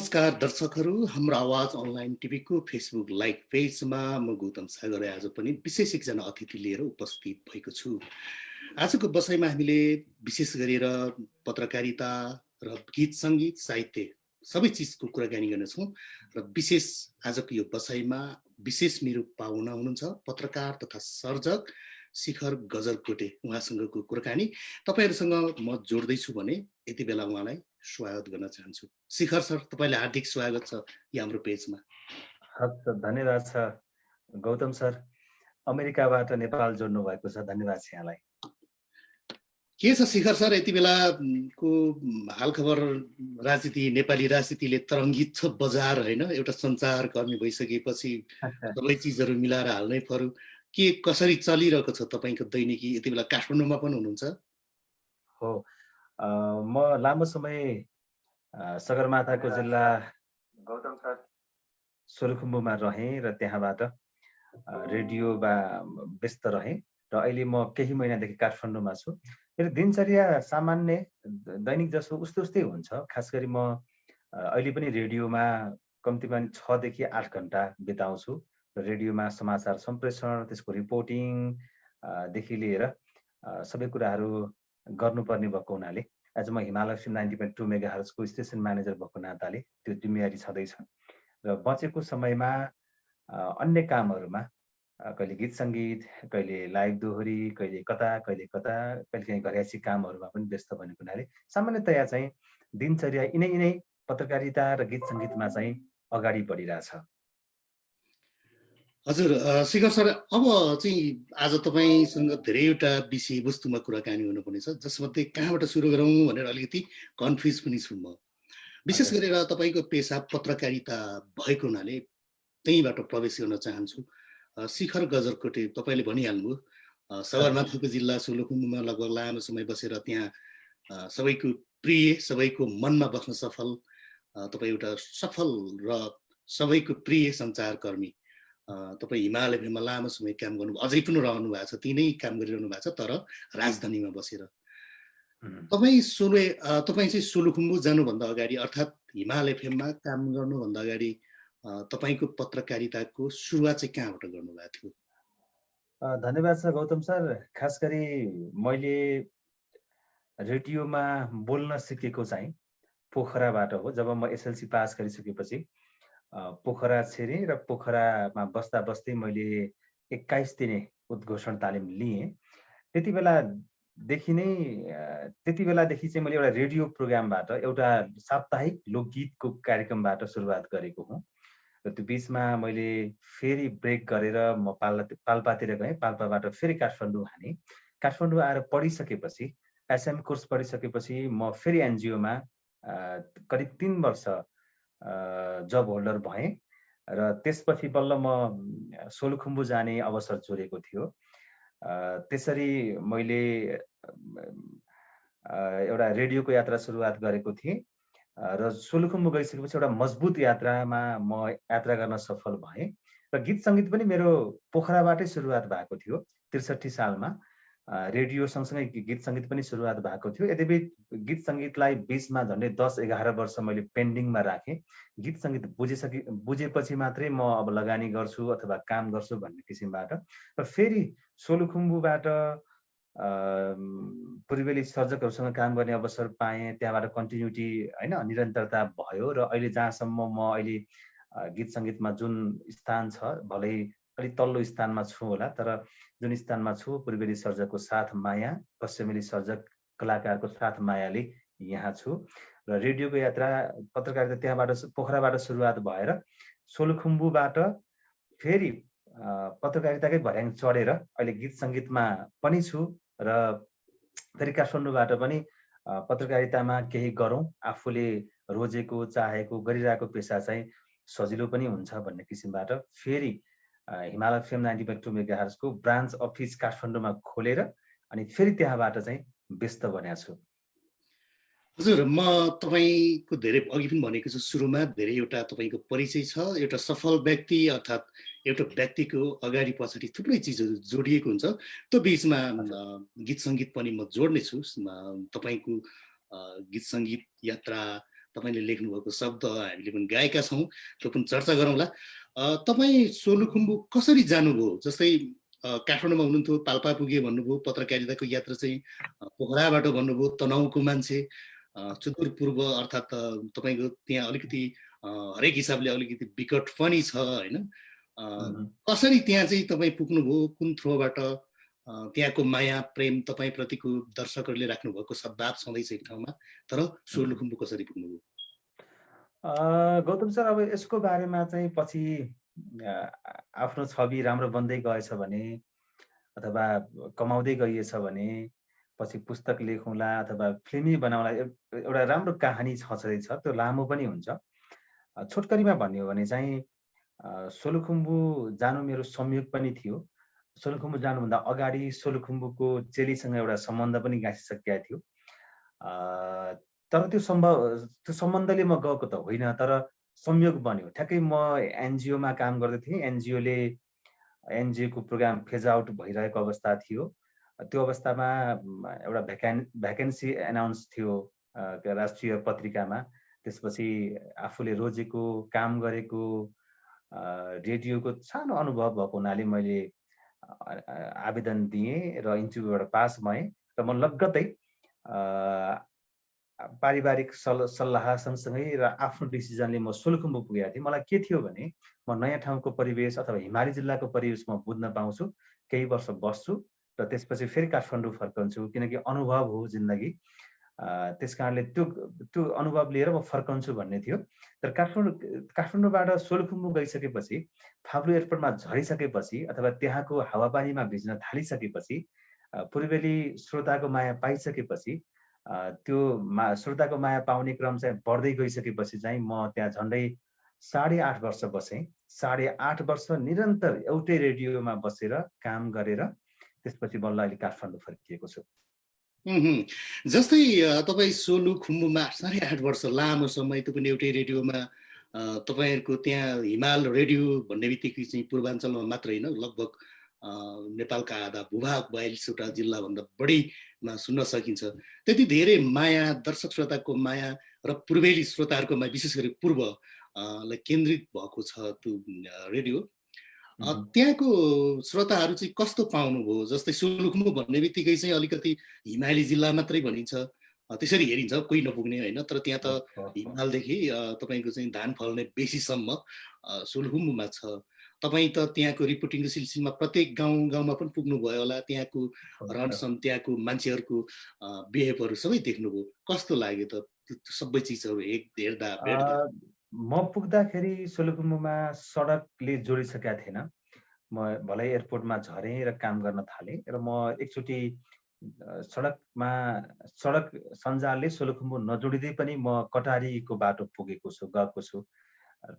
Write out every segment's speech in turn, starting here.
नमस्कार दर्शकहरू, हाम्रो आवाज अनलाइन टिभीको फेसबुक लाइभ पेजमा म गौतम सागर आज पनि विशेष एकजना अतिथि लिएर उपस्थित भएको छु। आजको बसाइमा हामीले विशेष गरेर पत्रकारिता र गीत सङ्गीत साहित्य सबै चिजको कुराकानी गर्नेछौँ र विशेष आजको यो बसाइमा विशेष मेरो पाहुना हुनुहुन्छ पत्रकार तथा सर्जक शिखर गजरकोटे। उहाँसँगको कुराकानी तपाईहरुसँग म जोड्दैछु भने यति बेला उहाँलाई स्वागत गर्न चाहन्छु। शिखर सर, तपाईलाई हार्दिक स्वागत छ हाम्रो पेजमा। धन्यवाद छ गौतम सर, अमेरिकाबाट नेपाल जोड्नु भएको छ, धन्यवाद छ यहाँलाई। के छ शिखर सर, यति बेलाको हालखबर राजनीति, नेपाली राजनीतिले तरङ्गित छ बजार हैन, एउटा सञ्चारकर्मी भइसकेपछि सबै चिजहरू मिलाएर हाल्नै पर्यो। के कसरी चलिरहेको छ तपाईको दैनिकी? यति बेला काठमाडौँमा पनि हुनुहुन्छ? हो, म लामो समय सगरमाथाको जिल्ला गौतम सर सोलुखुम्बुमा रहेँ र त्यहाँबाट रेडियोमा व्यस्त रहेँ र अहिले म केही महिनादेखि काठमाडौँमा छु। मेरो दिनचर्या सामान्य दैनिक जसो उस्तै हुन्छ। खास गरी म अहिले पनि रेडियोमा कम्तीमा 6 देखि 8 घण्टा बिताउँछु। रेडियोमा समाचार सम्प्रेषण, त्यसको रिपोर्टिङ देखि लिएर सबै कुराहरू गर्नुपर्ने भएको हुनाले आज म हिमालय FM 90.2 मेगाहर्ज को स्टेसन म्यानेजर भएको नाताले त्यो जिम्मेवारी छँदैछ र बचेको समयमा अन्य कामहरूमा कहिले गीत सङ्गीत, कहिले लाइभ दोहोरी, कहिले कता कहिले काहीँ घरयासी कामहरूमा पनि व्यस्त भएको हुनाले सामान्यतया चाहिँ दिनचर्या यिनै पत्रकारिता र गीत सङ्गीतमा चाहिँ अगाडि बढिरहेछ। हजुर शिखर सर, अब चाहिँ आज तपाईसँग धेरैवटा विषयवस्तुमा कुराकानी हुनुपर्नेछ, जसमध्ये कहाँबाट सुरु गरौँ भनेर अलिकति कन्फ्युज पनि छु म। विशेष गरेर तपाईको पेसा पत्रकारिता भएको हुनाले त्यहीबाट प्रवेश गर्न चाहन्छु। शिखर गजरकोटे, तपाईले भनिहाल्नुभयो सगरमाथाको जिल्ला सोलुखुम्बुमा लगभग लामो समय बसेर त्यहाँ सबैको प्रिय, सबैको मनमा बस्न सफल तपाई एउटा सफल र सबैको प्रिय सञ्चारकर्मी। तपाई हिमाल एफएममा लामो समय काम गर्नु, अझै पनि रहनु भएको छ, तिनै काम गरिरहनु भएको छ, तर राजधानीमा बसेर। तपाई चाहिँ सोलुखुम्बु जानुभन्दा अगाडि अर्थात् हिमाल एफएममा काम गर्नुभन्दा अगाडि तपाईको पत्रकारिताको सुरुवात चाहिँ कहाँबाट गर्नुभएको थियो? धन्यवाद छ गौतम सर। खास गरी मैले रेडियोमा बोल्न सिकेको चाहिँ पोखराबाट हो। जब म एसएलसी पास गरिसकेपछि पोखरा छिरेँ र पोखरामा बस्दा बस्दै मैले 21 दिने उद्घोषण तालिम लिएँ। त्यति बेलादेखि चाहिँ मैले एउटा रेडियो प्रोग्रामबाट, एउटा साप्ताहिक लोकगीतको कार्यक्रमबाट सुरुवात गरेको हुँ। र त्यो बिचमा मैले फेरि ब्रेक गरेर म पाल्पातिर गएँ। पाल्पाबाट फेरि काठमाडौँ हानेँ। काठमाडौँ आएर पढिसकेपछि, एसएम कोर्स पढिसकेपछि म फेरि एनजिओमा करिब 3 वर्ष जब होल्डर भएँ र त्यसपछि बल्ल म सोलुखुम्बु जाने अवसर जोडेको थियो। त्यसरी मैले एउटा रेडियोको यात्रा सुरुवात गरेको थिएँ र सोलुखुम्बु गइसकेपछि एउटा मजबुत यात्रामा म यात्रा गर्न सफल भएँ र गीत सङ्गीत पनि मेरो पोखराबाटै सुरुवात भएको थियो। 63 सालमा रेडियो सँगसँगै गीत सङ्गीत पनि सुरुवात भएको थियो। यद्यपि गीत सङ्गीतलाई बिचमा झन्डै 10-11 वर्ष मैले पेन्डिङमा राखेँ। गीत सङ्गीत बुझेपछि मात्रै म अब लगानी गर्छु अथवा काम गर्छु भन्ने किसिमबाट र फेरि सोलुखुम्बुबाट पूर्वेली सर्जकहरूसँग काम गर्ने अवसर पाएँ। त्यहाँबाट कन्टिन्युटी हैन, निरन्तरता भयो र अहिले जहाँसम्म म अहिले गीत सङ्गीतमा जुन स्थान छ, भलै अलि तल्लो स्थानमा छु होला, तर जुन स्थानमा छु पूर्वेली सर्जकको साथ माया, पश्चिमेली सर्जक कलाकारको साथ मायाले यहाँ छु र रेडियोको यात्रा पत्रकारिता त्यहाँबाट पोखराबाट सुरुवात भएर सोलुखुम्बुबाट फेरि पत्रकारिताकै भर्याङ चढेर अहिले गीत सङ्गीतमा पनि छु र फेरि काठमाडौँबाट पनि पत्रकारितामा केही गरौँ, आफूले रोजेको, चाहेको, गरिरहेको पेसा चाहिँ सजिलो पनि हुन्छ भन्ने किसिमबाट फेरि हिमाल एफएम 90.2 मेगाहर्जको ब्रान्च अफिस काठमाडौँमा खोलेर अनि फेरि त्यहाँबाट चाहिँ व्यस्त बनेको छु। हजुर, म तपाईको धेरै अघि पनि भनेको छु, सुरुमा धेरैवटा तपाईको परिचय छ। एउटा सफल व्यक्ति अर्थात् एउटा व्यक्तिको अगाडि पछाडि थुप्रै चिजहरू जोडिएको हुन्छ। त्यो बिचमा गीत सङ्गीत पनि म जोड्ने छु। तपाईको गीत सङ्गीत यात्रा, तपाईँले लेख्नुभएको शब्द हामीले पनि गाएका छौँ, त्यो पनि चर्चा गरौँला। तपाईँ सोलुखुम्बु कसरी जानुभयो? जस्तै काठमाडौँमा हुनुहुन्थ्यो, पाल्पा पुगे भन्नुभयो, पत्रकारिताको यात्रा चाहिँ पोखराबाट भन्नुभयो, तनहुको मान्छे, सुदूरपूर्व अर्थात् तपाईँको त्यहाँ अलिकति हरेक हिसाबले अलिकति विकट पनि छ होइन। कसरी त्यहाँ चाहिँ तपाईँ पुग्नुभयो? कुन थ्रोबाट? त्यहाँको माया प्रेम तपाईँप्रतिको दर्शकहरूले राख्नुभएको सद्भाव छँदैछ एक ठाउँमा, तर सोलुखुम्बु कसरी पुग्नुभयो? गौतम सर, अब यसको बारेमा चाहिँ पछि आफ्नो छवि राम्रो बन्दै गएछ भने अथवा कमाउँदै गइएछ भने पछि पुस्तक लेखौँला अथवा फिल्मै बनाउला, एउटा राम्रो कहानी छँदैछ, त्यो लामो पनि हुन्छ। छोटकरीमा भन्ने हो भने चाहिँ सोलुखुम्बु जानु मेरो संयोग पनि थियो। सोलुखुम्बु जानुभन्दा अगाडि सोलुखुम्बुको चेलीसँग एउटा सम्बन्ध पनि गाँसिसकेका थियो। तर त्यो सम्बन्धले म गएको त होइन, तर संयोग बन्यो। ठ्याक्कै म एनजिओमा काम गर्दै थिएँ। एनजिओको प्रोग्राम फेज आउट भइरहेको अवस्था थियो। त्यो अवस्थामा एउटा भ्याकेन्सी एनाउन्स थियो राष्ट्रिय पत्रिकामा। त्यसपछि आफूले रोजेको काम गरेको रेडियोको सानो अनुभव भएको हुनाले मैले आवेदन दिएँ र इन्टरभ्यूबाट पास भएँ र म लगत्तै पारिवारिक सल्लाह सँगसँगै र आफ्नो डिसिजनले म सोलुखुम्बु पुगेको थिएँ। मलाई के थियो भने म नयाँ ठाउँको परिवेश अथवा हिमाली जिल्लाको परिवेश म बुझ्न पाउँछु, केही वर्ष बस्छु र त्यसपछि फेरि काठमाडौँ फर्कन्छु, किनकि अनुभव हो जिन्दगी। त्यस कारणले त्यो अनुभव लिएर म फर्कन्छु भन्ने थियो। तर काठमाडौँबाट सोलुखुम्बु गइसकेपछि, फाब्लु एयरपोर्टमा झरिसकेपछि अथवा त्यहाँको हावापानीमा भिज्न थालिसकेपछि, पूर्वेली श्रोताको माया पाइसकेपछि, त्यो श्रोताको माया पाउने क्रम चाहिँ बढ्दै गइसकेपछि चाहिँ म त्यहाँ झन्डै 8.5 वर्ष बसेँ। 8.5 वर्ष निरन्तर एउटै रेडियोमा बसेर काम गरेर त्यसपछि बल्ल अहिले काठमाडौँ फर्किएको छु। जस्तै तपाईँ सोलुखुम्बुमा 8.5 वर्ष लामो समय, त्यो पनि एउटै रेडियोमा, तपाईँहरूको त्यहाँ हिमाल रेडियो भन्ने बित्तिकै चाहिँ पूर्वाञ्चलमा मात्र होइन, लगभग नेपालका आधा भूभाग 42वटा जिल्लाभन्दा बढीमा सुन्न सकिन्छ। त्यति धेरै माया, दर्शक श्रोताको माया र पूर्वेली श्रोताहरूको माया, विशेष गरी पूर्वलाई केन्द्रित भएको छ त्यो रेडियो। त्यहाँको श्रोताहरू चाहिँ कस्तो पाउनुभयो? जस्तै सोलुखुम्बु भन्ने बित्तिकै चाहिँ अलिकति हिमाली जिल्ला मात्रै भनिन्छ, त्यसरी हेरिन्छ, कोही नपुग्ने होइन। तर त्यहाँ त हिमालदेखि तपाईँको चाहिँ धान फल्ने बेसीसम्म सोलुखुम्बुमा छ। तपाईँ त त्यहाँको रिपोर्टिङको सिलसिलामा प्रत्येक गाउँमा पनि पुग्नुभयो होला, त्यहाँको रहनसहन, त्यहाँको मान्छेहरूको बिहेभहरू सबै देख्नुभयो। कस्तो लाग्यो त सबै चिजहरू हेर्दा भेट्दा? म पुग्दाखेरि सोलुखुम्बुमा सडकले जोडिसकेका थिएन। म भलै एयरपोर्टमा झरेँ र काम गर्न थालेँ र म एकचोटि सडक सञ्जालले सोलुखुम्बु नजोडिँदै पनि म कटारीको बाटो पुगेको छु, गएको छु।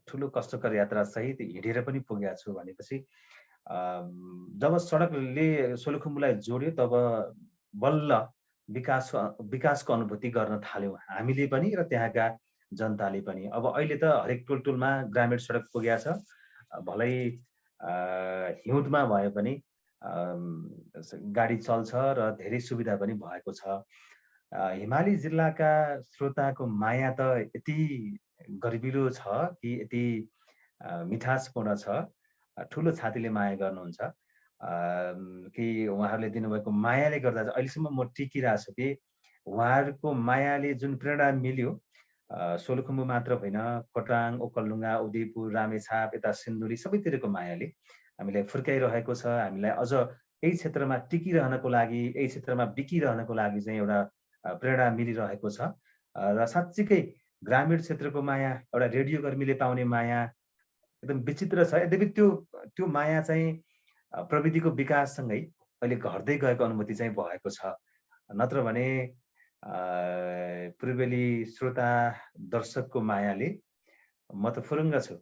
ठुलो कष्टकर यात्रा सहित हिँडेर पनि पुगेको छु भनेपछि जब सडकले सोलुखुम्बुलाई जोड्यो तब बल्ल विकासको अनुभूति गर्न थाल्यौँ हामीले पनि र त्यहाँका जनताले पनि। अब अहिले त हरेक टोलमा ग्रामीण सडक पुगेको छ, भलै हिउँदमा भए पनि गाडी चल्छ र धेरै सुविधा पनि भएको छ। हिमाली जिल्लाका श्रोताको माया त यति गर्विलो छ कि यति मिठासपूर्ण छ, ठुलो छातीले माया गर्नुहुन्छ कि उहाँहरूले दिनुभएको मायाले गर्दा अहिलेसम्म म टिकिरहेको छु कि उहाँहरूको मायाले जुन प्रेरणा मिल्यो, सोलुखुम्बु मात्र होइन, खोटाङ, ओखलढुङ्गा, उदयपुर, रामेछाप, यता सिन्धुली सबैतिरको मायाले हामीलाई फुर्काइरहेको छ। हामीलाई अझ यही क्षेत्रमा टिकिरहनको लागि, यही क्षेत्रमा बिकिरहनको लागि चाहिँ एउटा प्रेरणा मिलिरहेको छ। र साँच्चीकै ग्रामीण क्षेत्रको माया, एउटा रेडियो कर्मीले पाउने माया एकदम विचित्र छ। यद्यपि त्यो माया चाहिँ प्रविधिको विकाससँगै अहिले घट्दै गएको अनुभूति चाहिँ भएको छ। नत्र भने पूर्वेली श्रोता दर्शकको मायाले म त फुरुङ्ग छु।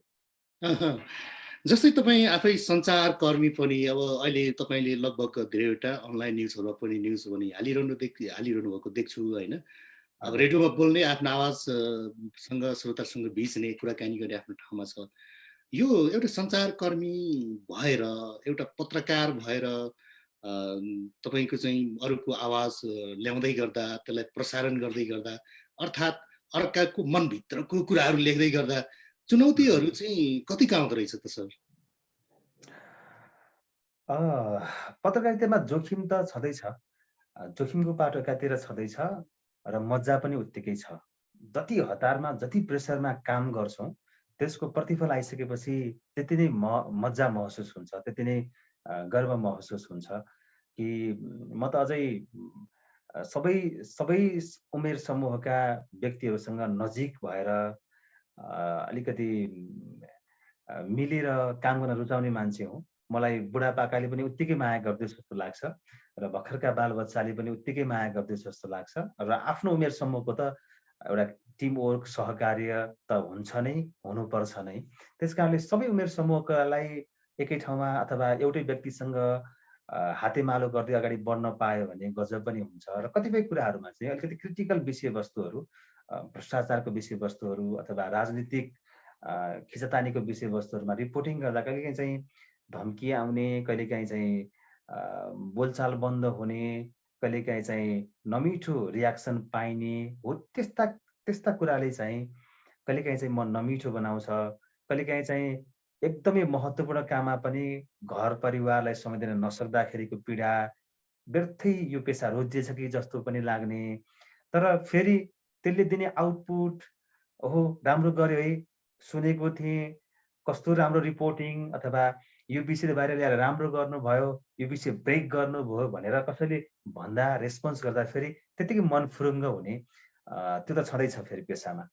जस्तै तपाईँ आफै सञ्चारकर्मी पनि, अब अहिले तपाईँले लगभग धेरैवटा अनलाइन न्युजहरूमा पनि न्युज पनि हालिरहनु भएको देख्छु होइन। अब रेडियोमा बोल्ने, आफ्नो आवाजसँग श्रोतासँग भिज्ने, कुराकानी गर्ने आफ्नो ठाउँमा छ। यो एउटा सञ्चारकर्मी भएर, एउटा पत्रकार भएर तपाईँको चाहिँ अरूको आवाज ल्याउँदै गर्दा, त्यसलाई प्रसारण गर्दै गर्दा, अर्थात् अर्काको मनभित्रको कुराहरू लेख्दै गर्दा चुनौतीहरू चाहिँ कति आउँदो रहेछ त सर? पत्रकारितामा जोखिम त छँदैछ। जोखिमको पाटो एकातिर छँदैछ र मजा पनि उत्तिकै छ। जति हतारमा, जति प्रेसरमा काम गर्छौँ, त्यसको प्रतिफल आइसकेपछि त्यति नै मजा महसुस हुन्छ, त्यति नै गर्व महसुस हुन्छ कि म त अझै सबै सबै उमेर समूहका व्यक्तिहरूसँग नजिक भएर अलिकति मिलेर काम गर्न रुचाउने मान्छे हुँ। मलाई बुढापाकाले पनि उत्तिकै माया गर्दैछ जस्तो लाग्छ र भर्खरका बालबच्चाले पनि उत्तिकै माया गर्दैछ जस्तो लाग्छ र आफ्नो उमेर समूहको त एउटा टिमवर्क, सहकार्य त हुन्छ नै, हुनुपर्छ नै। त्यसकारणले सबै उमेर समूहकालाई एकै ठाउँमा अथवा एउटै व्यक्तिसँग हातेमालो गर्दै अगाडि बढ्न पायो भने गजब पनि हुन्छ र कतिपय कुराहरूमा चाहिँ अलिकति क्रिटिकल विषयवस्तुहरू, भ्रष्टाचारको विषयवस्तुहरू अथवा राजनीतिक खिचातानीको विषयवस्तुहरूमा रिपोर्टिङ गर्दा कहिलेकाहीँ चाहिँ धम्की आउने, कहिलेकाहीँ चाहिँ बोलचाल बन्द हुने, कहिलेकाहीँ चाहिँ नमिठो रियाक्सन पाइने हो। त्यस्ता त्यस्ता कुराले चाहिँ कहिलेकाहीँ चाहिँ मन नमिठो बनाउँछ। कहिलेकाहीँ चाहिँ एकदमै महत्त्वपूर्ण काममा पनि घर परिवारलाई समय दिन नसक्दाखेरिको पीडा, व्यर्थै यो पेसा रोजिएछ कि जस्तो पनि लाग्ने। तर फेरि त्यसले दिने आउटपुट, ओहो राम्रो गर्यो है, सुनेको थिएँ, कस्तो राम्रो रिपोर्टिङ अथवा यो विषय बाहिर ल्याएर राम्रो गर्नुभयो, यो विषय ब्रेक गर्नुभयो भनेर कसैले भन्दा, रेस्पोन्स गर्दा फेरि त्यतिकै मन फुरुङ्ग हुने, त्यो त छँदैछ फेरि पेसामा।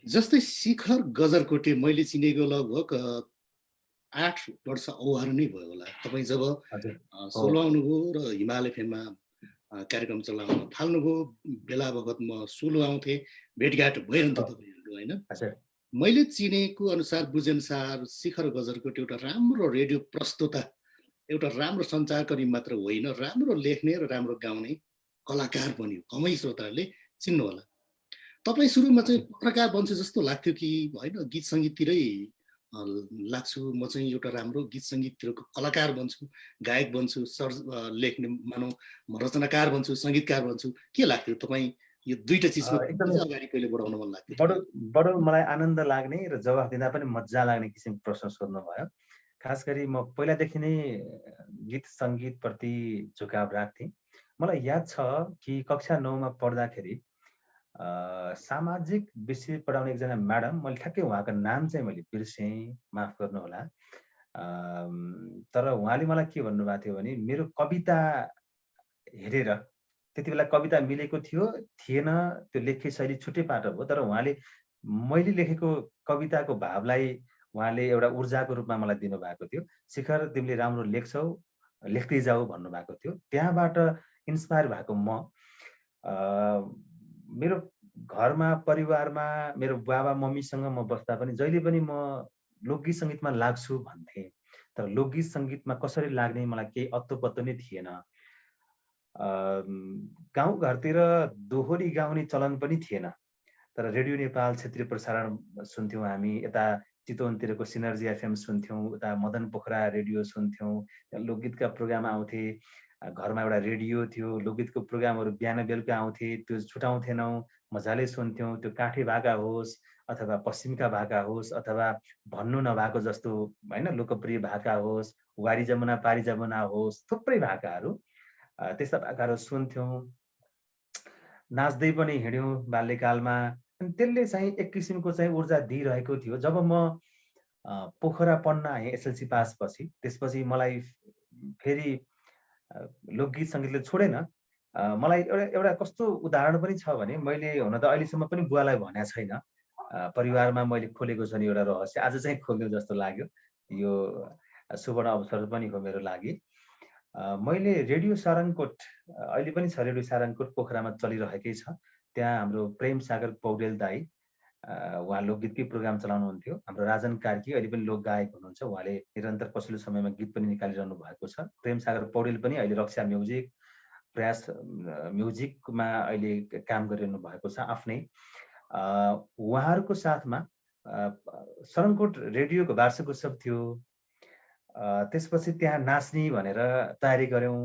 जस्तै शिखर गजरकोटे मैले चिनेको लगभग 8 वर्ष औहार नै भयो होला। तपाईँ जब सोलो आउनुभयो र हिमाल एफएममा कार्यक्रम चलाउन थाल्नुभयो, बेला बखत म सोलो आउँथेँ, भेटघाट भइरहन्थ्यो तपाईँहरू, होइन? मैले चिनेको अनुसार, बुझेअनुसार शिखर गजरकोटे एउटा राम्रो रेडियो प्रस्तोता, एउटा राम्रो सञ्चारकर्मी मात्र होइन, राम्रो लेख्ने र राम्रो गाउने कलाकार बन्यो। कमै श्रोताहरूले चिन्नु होला। तपाईँ सुरुमा चाहिँ पत्रकार बन्छु जस्तो लाग्थ्यो कि होइन, गीत सङ्गीततिरै लाग्छु, म चाहिँ एउटा राम्रो गीत सङ्गीततिरको कलाकार बन्छु, गायक बन्छु, लेख्ने मानौ म रचनाकार बन्छु, सङ्गीतकार बन्छु, के लाग्थ्यो तपाईँ यो दुईटा चिजमा एकदमै अगाडि कहिले बढाउन मन लाग्थ्यो? बडो मलाई आनन्द लाग्ने र जवाफ दिँदा पनि मजा लाग्ने किसिमको प्रश्न सोध्नुभयो। खास गरी म पहिलादेखि नै गीत सङ्गीतप्रति झुकाव राख्थेँ। मलाई याद छ कि कक्षा 9 मा पढ्दाखेरि सामाजिक विषय पढाउने एकजना म्याडम, मैले ठ्याक्कै उहाँको नाम चाहिँ मैले बिर्सेँ, माफ गर्नुहोला। तर उहाँले मलाई के भन्नुभएको थियो भने मेरो कविता हेरेर, त्यति बेला कविता मिलेको थियो थिएन, त्यो लेख्ने शैली छुट्टै पाटो हो, तर उहाँले मैले लेखेको कविताको भावलाई उहाँले एउटा ऊर्जाको रूपमा मलाई दिनुभएको थियो। शिखर, तिमीले राम्रो लेख्छौ, लेख्दै जाऊ भन्नुभएको थियो। त्यहाँबाट इन्स्पायर भएको म मेरो घरमा, परिवारमा मेरो बाबा मम्मीसँग म बस्दा पनि जहिले पनि म लोकगीत सङ्गीतमा लाग्छु भन्थेँ। तर लोकगीत सङ्गीतमा कसरी लाग्ने मलाई केही अत्तो-पत्तो नै थिएन। गाउँघरतिर दोहोरी गाउने चलन पनि थिएन। तर रेडियो नेपाल क्षेत्रीय प्रसारण सुन्थ्यौँ हामी, यता चितवनतिरको सिनर्जी एफएम सुन्थ्यौँ, उता मदन पोखरा रेडियो सुन्थ्यौँ, लोकगीतका प्रोग्राम आउँथे। घरमा एउटा रेडियो थियो, लोकगीतको प्रोग्रामहरू बिहान बेलुका आउँथे, त्यो छुटाउँथेनौँ, मजाले सुन्थ्यौँ। त्यो काठे भाका होस् अथवा पश्चिमका भाका होस् अथवा भन्नु नभएको जस्तो होइन लोकप्रिय भाका होस्, वारी जमुना पारी जमुना होस्, थुप्रै भाकाहरू, त्यस्ता भाकाहरू सुन्थ्यौँ। नाच्दै पनि हिँड्यौँ बाल्यकालमा। अनि त्यसले चाहिँ एक किसिमको चाहिँ ऊर्जा दिइरहेको थियो। जब म पोखरा पढ्न आएँ एसएलसी पासपछि, त्यसपछि मलाई फेरि लोकगीत सङ्गीतले छोडेन। मलाई एउटा कस्तो उदाहरण पनि छ भने, मैले हुन त अहिलेसम्म पनि बुवालाई भनेको छैन। परिवारमा मैले खोलेको छ नि एउटा रहस्य, आज चाहिँ खोल्नु जस्तो लाग्यो। यो सुवर्ण अवसर पनि हो मेरो लागि। मैले रेडियो सारङकोट, अहिले पनि छ रेडियो सारङकोट, पोखरामा चलिरहेकै छ। त्यहाँ हाम्रो प्रेम सागर पौडेल दाई, उहाँ लोकगीतकै प्रोग्राम चलाउनुहुन्थ्यो। हाम्रो राजन कार्की अहिले पनि लोक गायक हुनुहुन्छ, उहाँले निरन्तर पछिल्लो समयमा गीत पनि निकालिरहनु भएको छ। प्रेम सागर पौडेल पनि अहिले रक्षा म्युजिक, प्रयास म्युजिकमा अहिले काम गरिरहनु भएको छ आफ्नै। उहाँहरूको साथमा सारङकोट रेडियोको वार्षिक उत्सव थियो। त्यसपछि त्यहाँ नाच्ने भनेर तयारी गऱ्यौँ।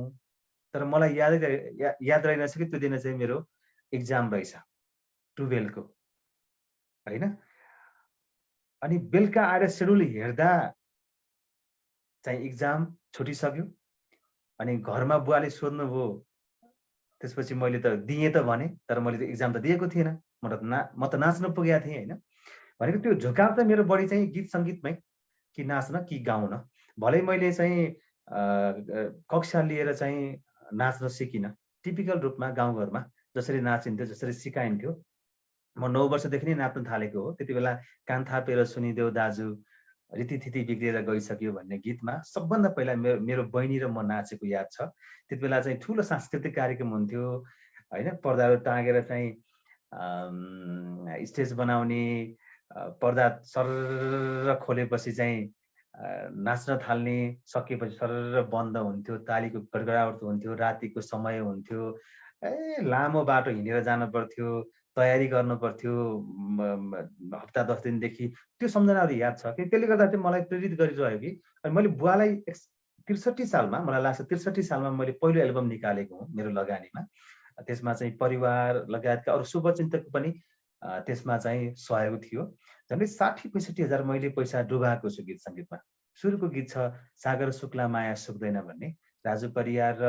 तर मलाई याद रहेनछ कि त्यो दिन चाहिँ मेरो इक्जाम रहेछ। 12को हैन। अनि बेलुका आएर शेड्युल हेर्दा चाहिँ इक्जाम छुटिसक्यो। अनि घरमा बुवाले सोध्नुभयो, त्यसपछि मैले त दिएँ त भने, तर मैले त इक्जाम त दिएको थिएन, म त नाच्न पुगेको थिएँ हैन। भनेको त्यो झुकाव त मेरो बढी चाहिँ गीत सङ्गीतमै, कि नाच्न कि गाउन। भलै मैले चाहिँ कक्षा लिएर चाहिँ नाच्न सिकिनँ। टिपिकल रूपमा गाउँघरमा जसरी नाचिन्थ्यो, जसरी सिकाइन्थ्यो, म 9 वर्षदेखि नै नाच्न थालेको हो। त्यति बेला कान थापेर सुनिदेऊ दाजु, रीतिथिति बिग्रिएर गइसक्यो भन्ने गीतमा सबभन्दा पहिला मेरो बहिनी र म नाचेको याद छ। त्यति बेला चाहिँ ठुलो सांस्कृतिक कार्यक्रम हुन्थ्यो हैन। पर्दाहरू टाँगेर चाहिँ स्टेज बनाउने, पर्दा सरर खोलेपछि चाहिँ नाच्न थाल्ने, सकिएपछि सरर बन्द हुन्थ्यो, तालीको गडगडाट हुन्थ्यो, रातिको समय हुन्थ्यो, लामो बाटो हिँडेर जानु पर्थ्यो, तयारी गर्नु पर्थ्यो हप्ता 10 दिनदेखि। त्यो सम्झनाहरू याद छ कि त्यसले गर्दा चाहिँ मलाई प्रेरित गरिरह्यो कि। अनि मैले बुवालाई 63 सालमा, मलाई लाग्छ 63 सालमा मैले पहिलो एल्बम निकालेको हुँ मेरो लगानीमा। त्यसमा चाहिँ परिवार लगायतका अरू शुभचिन्तकको पनि त्यसमा चाहिँ सहयोग थियो। झन्डै 60-65 हजार मैले पैसा डुबाएको छु गीत सङ्गीतमा। सुरुको गीत छ सागर शुक्ला माया सुक्दैन भन्ने, राजु परियार र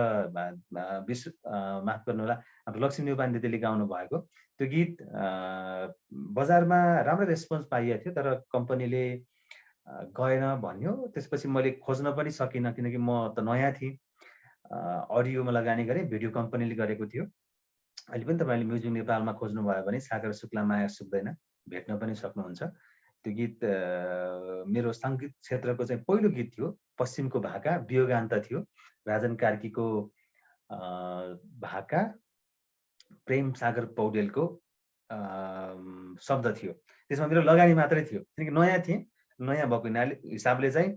माफ गर्नुहोला हाम्रो लक्ष्मी नेउपाने दिदीले गाउनु भएको। त्यो गीत बजारमा राम्रो रेस्पोन्स पाइएको थियो, तर कम्पनीले गएन भन्यो। त्यसपछि मैले खोज्न पनि सकिनँ, किनकि म त नयाँ थिएँ। अडियोमा लगानी गरेँ, भिडियो कम्पनीले गरेको थियो। अहिले पनि तपाईँले म्युजिक नेपालमा खोज्नुभयो भने सागर शुक्ला माया सुक्दैन भेट्न पनि सक्नुहुन्छ। त्यो गीत मेरो सङ्गीत क्षेत्रको चाहिँ पहिलो गीत थियो। पश्चिमको भाका वियोगान्त थियो, राजन कार्कीको भाका, प्रेम सागर पौडेलको शब्द थियो। त्यसमा मेरो लगानी मात्रै थियो, किनकि नयाँ थिएँ। नयाँ भएको हिसाबले चाहिँ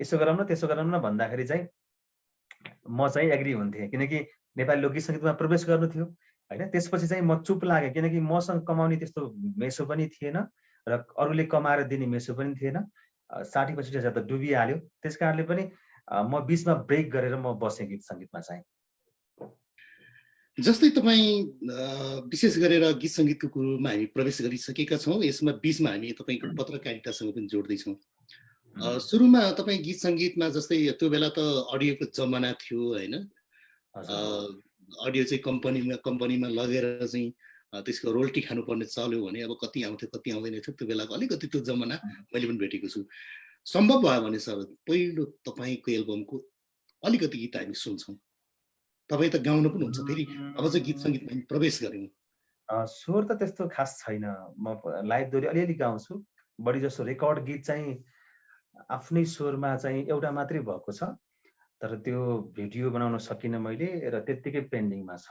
यसो गरौँ न त्यसो गरौँ न भन्दाखेरि चाहिँ म चाहिँ एग्री हुन्थेँ, किनकि नेपाली लोकगीत सङ्गीतमा प्रवेश गर्नु थियो हैन। त्यसपछि चाहिँ म चुप लागेँ, किनकि मसँग कमाउने त्यस्तो मेसो पनि थिएन र अरूले कमाएर दिने मेसो पनि थिएन। 60-65 हजार त डुबिहाल्यो। त्यस कारणले पनि म बिचमा ब्रेक गरेर म बसेँ गीत सङ्गीतमा चाहिँ। जस्तै तपाईँ विशेष गरेर गीत सङ्गीतको कुरोमा हामी प्रवेश गरिसकेका छौँ। यसमा बिचमा हामी तपाईँको पत्रकारितासँग पनि जोड्दैछौँ। सुरुमा तपाईँ गीत सङ्गीतमा जस्तै त्यो बेला त अडियोको जमाना थियो हैन। अडियो चाहिँ कम्पनीमा लगेर चाहिँ त्यसको रोल्टी खानुपर्ने चल्यो भने अब कति आउँथ्यो कति आउँदैन थियो, त्यो बेलाको अलिकति त्यो जमाना मैले पनि भेटेको छु। सम्भव भयो भने सर पहिलो तपाईँको एल्बमको अलिकति गीत हामी सुन्छौँ। तपाईँ त गाउनु पनि हुन्छ, फेरि अब चाहिँ गीत सङ्गीतमा प्रवेश गऱ्यौँ। स्वर त त्यस्तो खास छैन, म लाइभ दोहोरी अलिअलि गाउँछु। बढी जसो रेकर्ड गीत चाहिँ आफ्नै स्वरमा चाहिँ एउटा मात्रै भएको छ, तर त्यो भिडियो बनाउन सकिनँ मैले र त्यत्तिकै पेन्डिङमा छ।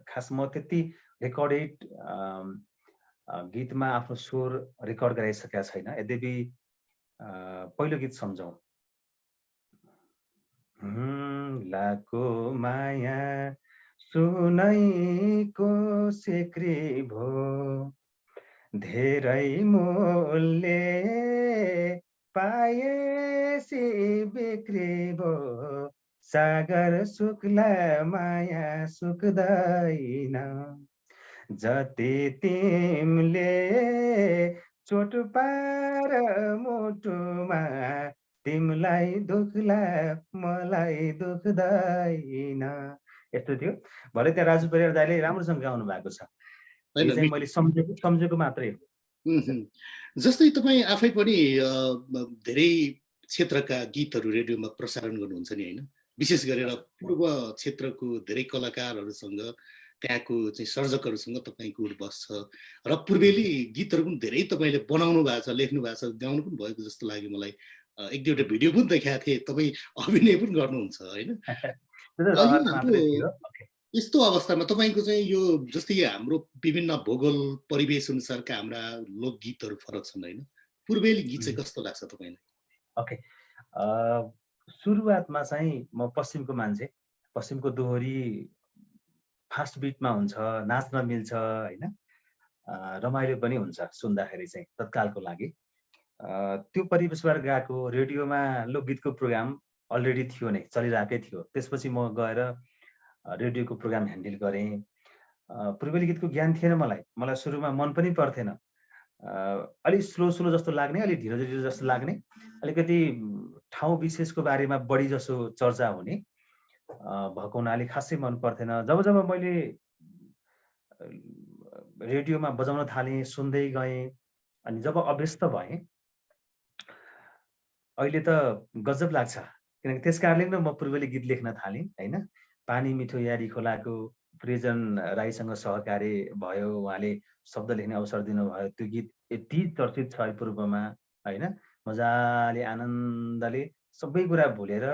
खास म त्यति रेकर्डेड गीतमा आफ्नो स्वर रेकर्ड गराइसकेका छैन। यद्यपि पहिलो गीत सम्झौँ। लाको माया सुनैको सिक्री भो, धेरै मूल्य पाएसी बिक्री भो, सागर शुक्ला माया सुक्दैन, जति तिमीले चोट पार मुटुमा, तिमीलाई दुख्ला मलाई दुख्दैन। यस्तो थियो। भरे त्यहाँ राजु परियार दाइले राम्रोसँग गाउनु भएको छ, चाहिँ मैले सम्झेको मात्रै हो। जस्तै तपाईँ आफै पनि धेरै क्षेत्रका गीतहरू रेडियोमा प्रसारण गर्नुहुन्छ नि हैन। विशेष गरेर पूर्व क्षेत्रको धेरै कलाकारहरूसँग, त्यहाँको चाहिँ सर्जकहरूसँग तपाईँको उठबस छ र पूर्वेली गीतहरू पनि धेरै तपाईँले बनाउनु भएको छ, लेख्नु भएको छ, गाउनु पनि भएको जस्तो लाग्यो मलाई। एक दुईवटा भिडियो पनि देखाएको थिएँ, तपाईँ अभिनय पनि गर्नुहुन्छ हैन। यस्तो अवस्थामा तपाईँको चाहिँ यो जस्तै हाम्रो विभिन्न भूगोल परिवेश अनुसारका हाम्रा लोकगीतहरू फरक छन् हैन, पूर्वेली गीत चाहिँ कस्तो लाग्छ तपाईँलाई? ओके, सुरुवातमा चाहिँ म पश्चिमको मान्छे, पश्चिमको दोहोरी फास्ट बिटमा हुन्छ, नाच्न मिल्छ हैन, रमाइलो पनि हुन्छ सुन्दाखेरि चाहिँ तत्कालको लागि। त्यो परिवेशबाट गएको रेडियोमा लोकगीतको प्रोग्राम अलरेडी थियो नै, चलिरहेकै थियो। त्यसपछि म गएर रेडियोको प्रोग्राम ह्यान्डल गरेँ। पूर्वेली गीतको ज्ञान थिएन मलाई सुरुमा मन पनि पर्थेन। अलिक स्लो जस्तो लाग्ने, अलिक ढिलो जस्तो लाग्ने, अलिकति ठाउँ विशेषको बारेमा बढी जसो चर्चा हुने भएको हुनाले खासै मन पर्थेन। जब मैले रेडियोमा बजाउन थालेँ, सुन्दै गएँ, अनि जब अभ्यस्त भएँ, अहिले त गजब लाग्छ। किनकि त्यस कारणले नै म पूर्वेली गीत लेख्न थालेँ हैन। पानी मिठो यारी खोलाको प्रियजन राईसँग सहकार्य भयो, उहाँले शब्द लेख्ने अवसर दिनुभयो। त्यो गीत यति चर्चित छ पूर्वमा हैन। मजाले आनन्दले सबै कुरा भुलेर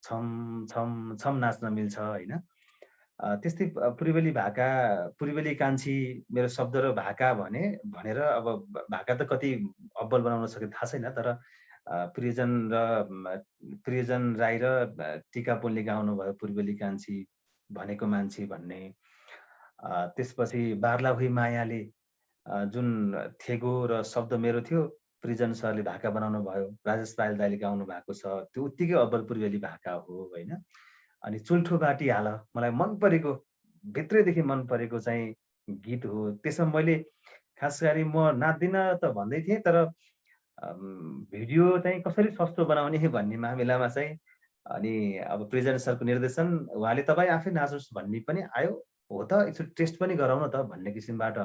छम छम छम नाच्न मिल्छ हैन। त्यस्तै पूर्वेली कान्छी मेरो शब्द र भाका भनेर अब भाका त कति अब्बल बनाउन सके थाहा छैन, तर प्रियजन राई र टिका पोलले गाउनुभयो पूर्वेली कान्छी भनेको मान्छे भन्ने। त्यसपछि बार्ला हुई मायाले जुन थेगो र शब्द मेरो थियो, प्रियजन सरले भाका बनाउनु भयो, राजेश पायल दाइले गाउनु भएको छ। त्यो उत्तिकै अब्बल पूर्वेली भाका हो हैन। अनि चुल्ठो बाटी हाल मलाई मन परेको, भित्रैदेखि मन परेको चाहिँ गीत हो। त्यसमा मैले खास गरी म नाच्दिन त भन्दै थिएँ, तर भिडियो चाहिँ कसरी सस्तो बनाउने भन्ने मामिलामा चाहिँ अनि अब प्रियजन सरको निर्देशन, उहाँले तपाईँ आफै नाच्नुहोस् भन्ने पनि आयो। हो त एकचोटि टेस्ट पनि गराउन त भन्ने किसिमबाट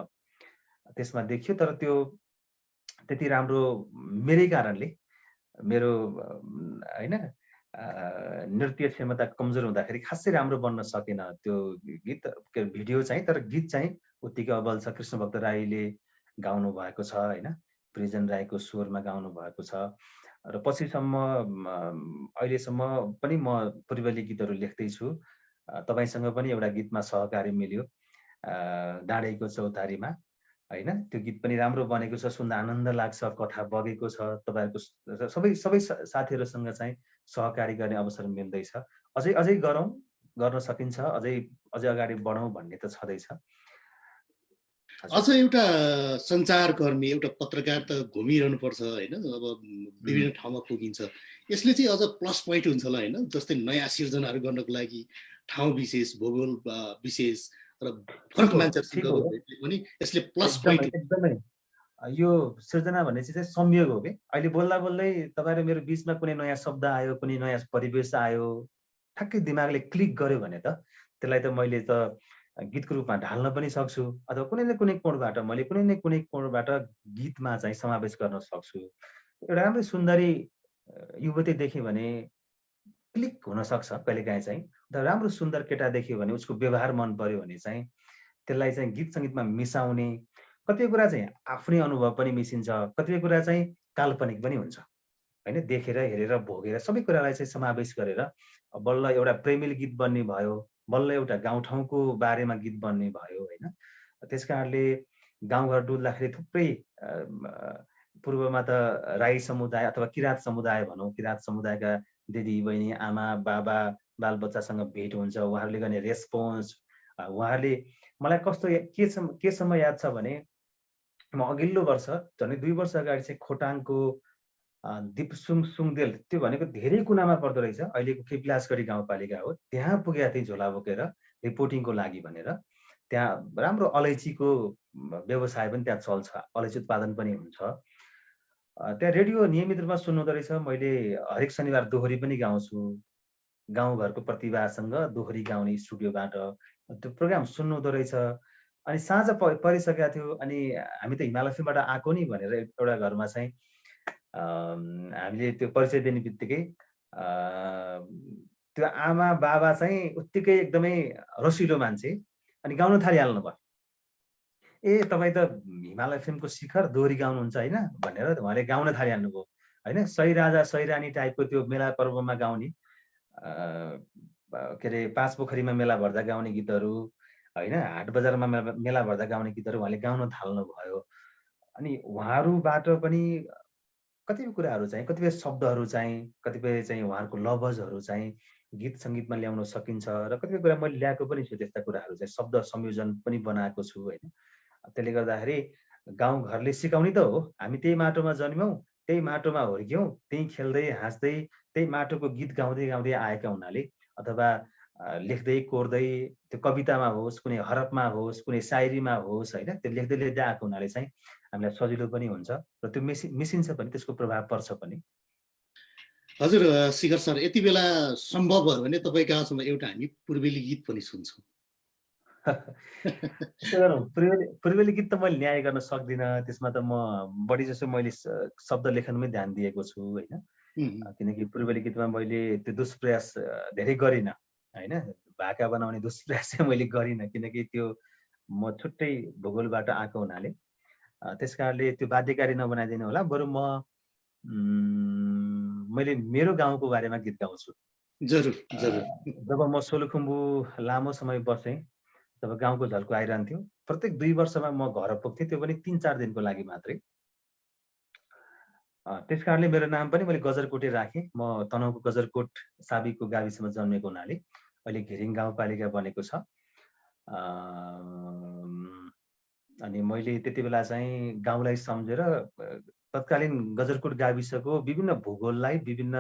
त्यसमा देखियो। तर त्यो त्यति राम्रो मेरै कारणले, मेरो हैन नृत्य क्षमता कमजोर हुँदाखेरि खासै राम्रो बन्न सकेन त्यो गीत भिडियो चाहिँ। तर गीत चाहिँ उत्तिकै अब्बल छ। कृष्णभक्त राईले गाउनु भएको छ हैन, प्रियजन राईको स्वरमा गाउनु भएको छ। र पछिसम्म अहिलेसम्म पनि म पूर्वेली गीतहरू लेख्दैछु। तपाईसँग पनि एउटा गीतमा सहकार्य मिल्यो, डाँडेको चौतारीमा हैन। त्यो गीत पनि राम्रो बनेको छ, सुन्दा आनन्द लाग्छ, कथा बगेको छ। तपाईहरुको सबै साथीहरुसँग चाहिँ सहकारी गर्ने अवसर मिल्दैछ। अझै गरौँ, गर्न सकिन्छ, अझै अगाडि बढौँ भन्ने त छँदैछ। अझ एउटा सञ्चारकर्मी, एउटा पत्रकार त घुमिरहनु पर्छ हैन। अब विभिन्न ठाउँमा पुगिन्छ। यसले चाहिँ अझ प्लस पोइन्ट हुन्छ होला हैन। जस्तै नयाँ सिर्जनाहरू गर्नको लागि ठाउँ विशेष, भूगोल विशेष र फरक मान्छेहरूसँग भेट्ने पनि यसले प्लस पोइन्ट। एकदमै यो सृजना भन्ने चाहिँ संयोग हो के। अहिले बोल्दा बोल्दै तपाईहरु मेरो बीचमा कुनै नयाँ शब्द आयो, कुनै नयाँ परिवेश आयो, ठ्याक्कै दिमागले क्लिक गर्यो भने त त्यसलाई त मैले त गीतको रूपमा ढाल्न पनि सक्छु, अथवा कुनै न कुनै कोणबाट मैले कुनै न कुनै कोणबाट गीतमा चाहिँ समावेश गर्न सक्छु। एउटा राम्रो सुन्दरी युवती देख्यो भने क्लिक हुन सक्छ कहिलेकाहीँ चाहिँ। राम्रो सुन्दर केटा देख्यो भने, उसको व्यवहार मन पर्यो भने चाहिँ त्यसलाई चाहिँ गीत संगीतमा मिसाउने। कतिपय कुरा चाहिँ आफ्नै अनुभव पनि मिसिन्छ, कतिपय कुरा चाहिँ काल्पनिक पनि हुन्छ हैन। देखेर, हेरेर, भोगेर सबै कुरालाई चाहिँ समावेश गरेर बल्ल एउटा प्रेमिल गीत बन्ने भयो, बल्ल एउटा गाउँठाउँको बारेमा गीत बन्ने भयो हैन। त्यसकारणले गाउँघर डुल्दाखेरि थुप्रै पूर्वमा त राई समुदाय अथवा किराँत समुदाय भनौँ, किराँत समुदायका दिदी बहिनी, आमा बाबा, बालबच्चासँग भेट हुन्छ। उहाँहरूले गर्ने रेस्पोन्स, उहाँहरूले मलाई कस्तो केसम्म याद छ भने, म अघिल्लो वर्ष झन्डै 2 वर्ष अगाडि चाहिँ खोटाङको दिपसुङ सुङदेल, त्यो भनेको धेरै कुनामा पर्दो रहेछ, अहिलेको केपिलासगढी गाउँपालिका हो। त्यहाँ पुगेका थिएँ झोला बोकेर रिपोर्टिङको लागि भनेर। त्यहाँ राम्रो अलैँचीको व्यवसाय पनि त्यहाँ चल्छ, अलैँची उत्पादन पनि हुन्छ। त्यहाँ रेडियो नियमित रूपमा सुन्नुहुँदो रहेछ। मैले हरेक शनिबार दोहोरी पनि गाउँछु, गाउँघरको प्रतिभासँग दोहोरी गाउने स्टुडियोबाट त्यो प्रोग्राम सुन्नुहुँदो रहेछ। अनि साँझ परिसकेका थियो, अनि हामी त हिमालय फिल्मबाट आएको नि भनेर एउटा घरमा चाहिँ हामीले त्यो परिचय दिने बित्तिकै त्यो आमा बाबा चाहिँ उत्तिकै एकदमै रसिलो मान्छे, अनि गाउन थालिहाल्नु भयो। ए तपाईँ त हिमालय फिल्मको शिखर दोहोरी गाउनुहुन्छ होइन भनेर उहाँले गाउन थालिहाल्नु भयो होइन। सही राजा सही रानी टाइपको त्यो मेला पर्वमा गाउने, के अरे पाँच पोखरीमा मेला भर्दा गाउने गीतहरू होइन, हाट बजारमा मेला भर्दा गाउने गीतहरू उहाँले गाउन थाल्नु भयो। अनि उहाँहरूबाट पनि कतिपय कुराहरू चाहिँ, कतिपय शब्दहरू चाहिँ, कतिपय चाहिँ उहाँहरूको लवजहरू चाहिँ गीत सङ्गीतमा ल्याउन सकिन्छ। र कतिपय कुरा मैले ल्याएको पनि छु, त्यस्ता कुराहरू चाहिँ शब्द संयोजन पनि बनाएको छु होइन। त्यसले गर्दाखेरि गाउँघरले सिकाउने त हो, हामी त्यही माटोमा जन्म्यौँ, त्यही माटोमा हुर्क्यौँ, त्यही खेल्दै हाँस्दै त्यही माटोको गीत गाउँदै गाउँदै आएका हुनाले, अथवा लेख्दै कोर्दै त्यो कवितामा होस्, कुनै हरफमा होस्, कुनै शायरीमा होस् होइन, त्यो लेख्दै लेख्दै आएको हुनाले चाहिँ हामीलाई सजिलो पनि हुन्छ र त्यो मिसिन्छ पनि, त्यसको प्रभाव पर्छ पनि। हजुर शिखर सर, यति बेला सम्भव भयो भने तपाईँको आवाजमा एउटा हामी पूर्वेली गीत पनि सुन्छौँ। यसो गरौँ, पूर्वेली गीत त मैले न्याय गर्न सक्दिनँ, त्यसमा त म बढी जसो मैले शब्द लेखनमै ध्यान दिएको छु होइन, किनकि पूर्वेली गीतमा मैले त्यो दुष्प्रयास धेरै गरिनँ होइन, भाका बनाउने दुष्प्रयास चाहिँ मैले गरिनँ, किनकि त्यो म छुट्टै भूगोलबाट आएको हुनाले त्यस कारणले त्यो बाध्यकारी नबनाइदिनु होला। बरु मैले मेरो गाउँको बारेमा गीत गाउँछु। जरुर जरुर। जब म सोलुखुम्बु लामो समय बसेँ, जब गाउँको झल्को आइरहन्थ्यो, प्रत्येक 2 वर्षमा म घर पुग्थेँ, त्यो पनि 3-4 दिनको लागि मात्रै। त्यस कारणले मेरो नाम पनि मैले गजरकोटे राखेँ। म तनहुँको गजरकोट साबिकको गाविसमा जन्मेको हुनाले अहिले घिरिङ गाउँपालिका बनेको छ। अनि मैले त्यति बेला चाहिँ गाउँलाई सम्झेर तत्कालीन गजरकोट गाविसको विभिन्न भूगोललाई, विभिन्न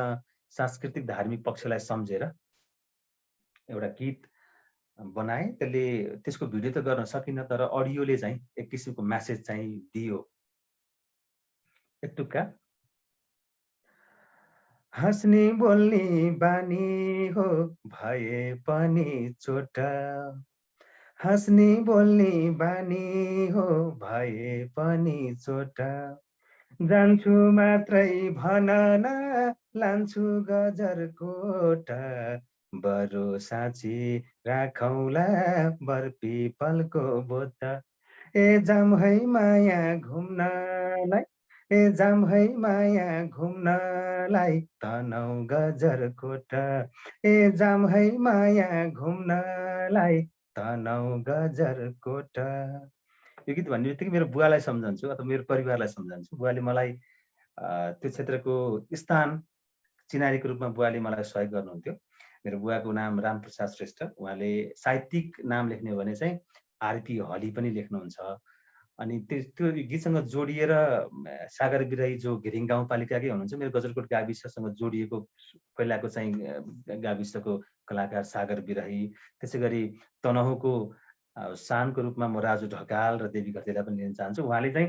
सांस्कृतिक धार्मिक पक्षलाई सम्झेर एउटा गीत बनाएँ। त्यसको भिडियो त गर्न सकिनँ, तर अडियोले चाहिँ एक किसिमको मेसेज चाहिँ दियो। एक टुक्का। हाँस्ने बोल्ने बानी हो भए पनि चोटा, हाँस्ने बोल्ने बानी हो भए पनि चोटा, जान्छु मात्रै भन न लान्छु गजरकोटा, बरु साँची राखौँला बर पिपलको बोटा, ए जाम है माया घुम्नलाई, ए जाम है माया घुम्नलाई तनहुँ गजरकोटा, ए जाम है माया घुम्नलाई तनहुँ गजरकोटा। यो गीत भन्ने बित्तिकै मेरो बुवालाई सम्झन्छु अथवा मेरो परिवारलाई सम्झन्छु। बुवाले मलाई त्यो क्षेत्रको स्थान चिनारीको रूपमा बुवाले मलाई सहयोग गर्नुहुन्थ्यो। मेरो बुवाको नाम रामप्रसाद श्रेष्ठ। उहाँले साहित्यिक नाम लेख्ने हो भने चाहिँ आरपी हली पनि लेख्नुहुन्छ। अनि त्यो गीतसँग जोडिएर सागर बिराई जो घिरिङ गाउँपालिकाकै हुनुहुन्छ, मेरो गजरकोट गाविससँग जोडिएको पहिलाको चाहिँ गाविसको कलाकार सागर बिराई, त्यसै गरी तनहुँको शानको रूपमा म राजु ढकाल र देवी घरतीलाई पनि लिन चाहन्छु। उहाँले चाहिँ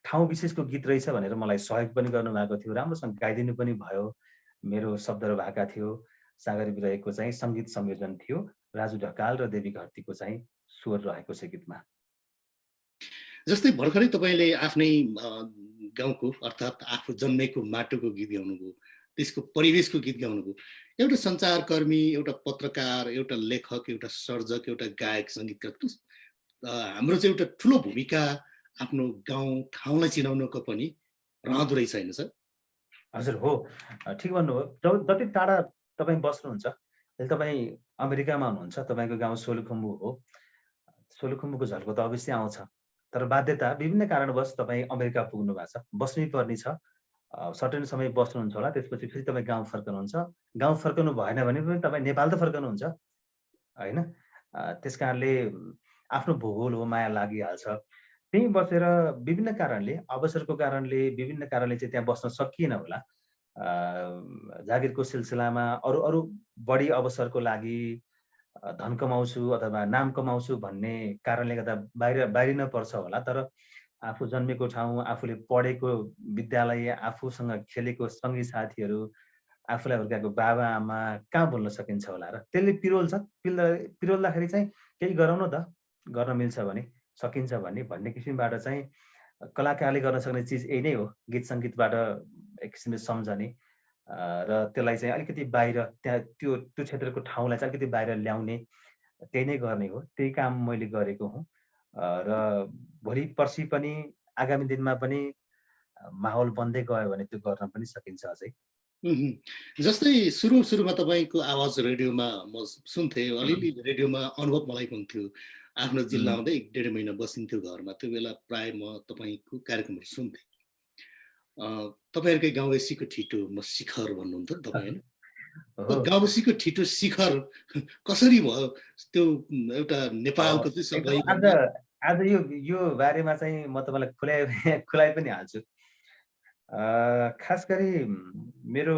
ठाउँ विशेषको गीत रहेछ भनेर मलाई सहयोग पनि गर्नुभएको थियो, राम्रोसँग गाइदिनु पनि भयो। मेरो शब्दहरू भएका थियो, सागर बिराईको चाहिँ सङ्गीत संयोजन थियो, राजु ढकाल र देवी घरतीको चाहिँ स्वर रहेको छ गीतमा। जस्तै भर्खरै तपाईँले आफ्नै गाउँको अर्थात् आफू जन्मेको माटोको गीत गाउनुभयो, त्यसको परिवेशको गीत गाउनुभयो। एउटा सञ्चारकर्मी, एउटा पत्रकार, एउटा लेखक, एउटा सर्जक, एउटा गायक, सङ्गीतकार, हाम्रो चाहिँ एउटा ठुलो भूमिका आफ्नो गाउँ ठाउँलाई चिनाउनको पनि रहँदो रहेछ होइन सर? हजुर हो, ठिक भन्नुभयो। जति टाढा तपाईँ बस्नुहुन्छ, तपाईँ अमेरिकामा हुनुहुन्छ, तपाईँको गाउँ सोलुखुम्बु हो, सोलुखुम्बुको झल्को त अवश्य आउँछ, तर बाध्यता विभिन्न कारणवश तपाईँ अमेरिका पुग्नु भएको छ, बस्नै पर्ने छ, सर्टेन समय बस्नुहुन्छ होला, त्यसपछि फेरि तपाईँ गाउँ फर्कनुहुन्छ। गाउँ फर्कनु भएन भने पनि तपाईँ नेपाल त फर्कनुहुन्छ होइन। त्यस कारणले आफ्नो भूगोल हो, माया लागिहाल्छ। त्यहीँ बसेर विभिन्न कारणले, अवसरको कारणले, विभिन्न कारणले चाहिँ त्यहाँ बस्न सकिएन होला। जागिरको सिलसिलामा अरू बढी अवसरको लागि धन कमाउँछु अथवा नाम कमाउँछु भन्ने कारणले गर्दा बाहिरिन पर्छ होला। तर आफू जन्मेको ठाउँ, आफूले पढेको विद्यालय, आफूसँग खेलेको सँगी साथीहरू, आफूलाई हुर्काएको बाबा आमा कहाँ भुल्न सकिन्छ होला र? त्यसले पिरोल्छ। पिरोल्दाखेरि चाहिँ केही गरौँ न त, गर्न मिल्छ भने, सकिन्छ भन्ने किसिमबाट चाहिँ कलाकारले गर्न सक्ने चिज यही नै हो, गीत सङ्गीतबाट एक किसिमले सम्झने र त्यसलाई चाहिँ अलिकति बाहिर त्यहाँ त्यो क्षेत्रको ठाउँलाई चाहिँ अलिकति बाहिर ल्याउने, त्यही नै गर्ने हो। त्यही काम मैले गरेको हुँ र भोलि पर्सि पनि आगामी दिनमा पनि माहौल बन्दै गयो भने त्यो गर्न पनि सकिन्छ अझै। जस्तै सुरुमा तपाईँको आवाज रेडियोमा म सुन्थेँ, अलिअलि रेडियोमा अनुभव मलाई पनि थियो। आफ्नो जिल्ला आउँदै 1.5 महिना बसिन्थ्यो घरमा, त्यो बेला प्राय म तपाईँको कार्यक्रमहरू सुन्थेँ। तपाईँहरूकै गाउँवासीको ठिटो म शिखर भन्नुहुन्थ्यो तपाईँ होइन? गाउँवासीको ठिटो शिखर कसरी भयो? त्यो एउटा नेपालको चाहिँ आज यो बारेमा चाहिँ म तपाईँलाई खुलाइ पनि हाल्छु। खास गरी मेरो